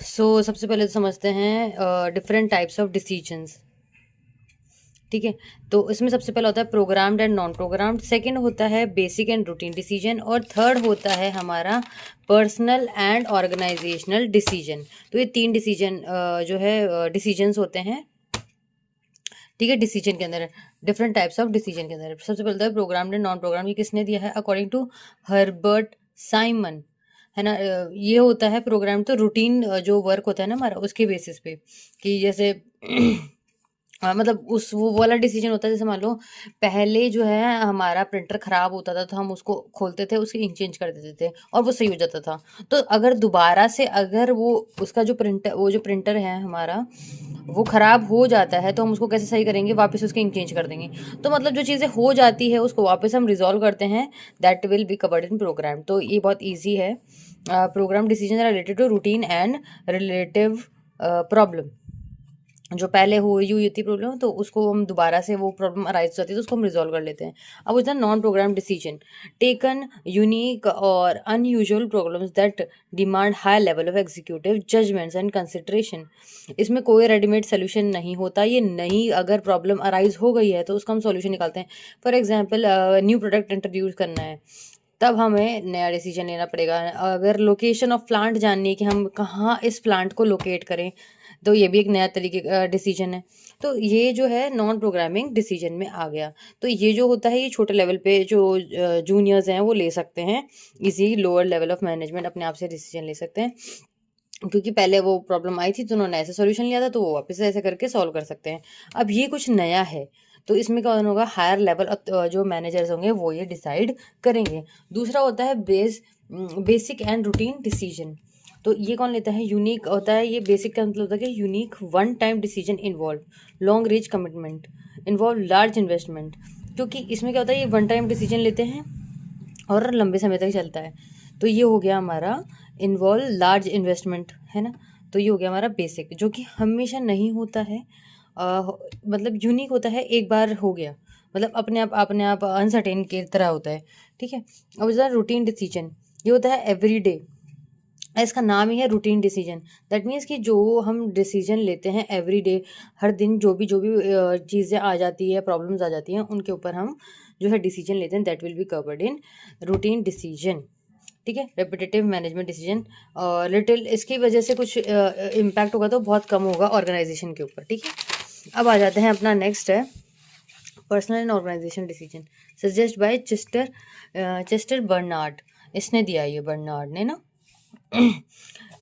सबसे पहले तो समझते हैं डिफरेंट टाइप्स ऑफ डिसीजंस। ठीक है, तो इसमें सबसे पहला होता है programmed and non programmed, second होता है बेसिक एंड रूटीन डिसीजन, और थर्ड होता है हमारा पर्सनल एंड ऑर्गेनाइजेशनल डिसीजन। तो ये तीन डिसीजन जो है डिसीजंस होते हैं। ठीक है, डिसीजन के अंदर डिफरेंट टाइप्स ऑफ डिसीजन के अंदर सबसे पहले होता है प्रोग्राम्ड एंड नॉन प्रोग्राम्ड। ये किसने दिया है? अकॉर्डिंग टू हर्बर्ट साइमन, है ना। ये होता है प्रोग्राम, तो रूटीन जो वर्क होता है ना हमारा, उसके बेसिस पे कि जैसे मतलब उस वो वाला डिसीजन होता है। जैसे मान लो पहले जो है हमारा प्रिंटर खराब होता था तो हम उसको खोलते थे, उसके इंक चेंज कर देते थे और वो सही हो जाता था। तो अगर दोबारा से अगर वो उसका जो प्रिंटर, वो जो प्रिंटर है हमारा, वो खराब हो जाता है तो हम उसको कैसे सही करेंगे? वापस उसके इंक चेंज कर देंगे। तो मतलब जो चीज़ें हो जाती है उसको वापस हम रिजॉल्व करते हैं, that will be covered in program. तो ये बहुत ईजी है। Program decision related to routine and relative problem. जो पहले हुई थी प्रॉब्लम, तो उसको हम दोबारा से वो प्रॉब्लम अराइज हो जाती है तो उसको हम रिजॉल्व कर लेते हैं। अब होता है non program decision, taken unique और unusual problems that demand high level of executive judgments and consideration. इसमें कोई रेडीमेड सोल्यूशन नहीं होता। ये नई अगर प्रॉब्लम अराइज हो गई है तो उसका हम सोल्यूशन निकालते हैं। For example, new product introduce करना है, तब हमें नया डिसीजन लेना पड़ेगा। अगर लोकेशन ऑफ प्लांट जाननी है कि हम कहाँ इस प्लांट को लोकेट करें, तो ये भी एक नया तरीके का डिसीजन है। तो ये जो है नॉन प्रोग्रामिंग डिसीजन में आ गया। तो ये जो होता है ये छोटे लेवल पे जो जूनियर्स हैं वो ले सकते हैं। इसी लोअर लेवल ऑफ मैनेजमेंट अपने आप से डिसीजन ले सकते हैं, क्योंकि पहले वो प्रॉब्लम आई थी तो उन्होंने ऐसे सॉल्यूशन लिया था, तो वो वापस से ऐसे करके सॉल्व कर सकते हैं। अब ये कुछ नया है, तो इसमें क्या होगा? हायर लेवल जो मैनेजर्स होंगे वो ये डिसाइड करेंगे। दूसरा होता है बेसिक एंड रूटीन डिसीजन। तो ये कौन लेता है? यूनिक होता है ये। बेसिक का मतलब होता है कि unique one time decision involve long range commitment, involve large investment. क्योंकि इसमें क्या होता है, ये वन टाइम डिसीजन लेते हैं और लंबे समय तक चलता है। तो ये हो गया हमारा इन्वॉल्व लार्ज इन्वेस्टमेंट, है ना। तो ये हो गया हमारा बेसिक, जो कि हमेशा नहीं होता है। मतलब यूनिक होता है, एक बार हो गया, मतलब अपने आप अनसर्टेन की तरह होता है। ठीक है। अब रूटीन डिसीजन, ये होता है एवरी डे। इसका नाम ही है रूटीन डिसीजन। दैट मीन्स कि जो हम डिसीजन लेते हैं एवरी डे, हर दिन जो भी चीज़ें आ जाती है, प्रॉब्लम्स आ जाती हैं, उनके ऊपर हम जो है डिसीजन लेते हैं, that will be covered in routine decision. ठीक है। रेपिटेटिव मैनेजमेंट डिसीजन, और लिटिल इसकी वजह से कुछ इम्पैक्ट होगा तो बहुत कम होगा ऑर्गेनाइजेशन के ऊपर। ठीक है। अब आ जाते हैं अपना नेक्स्ट है personal and organization decision, suggest by Chester Barnard. इसने दिया ये बर्नार्ड ने ना।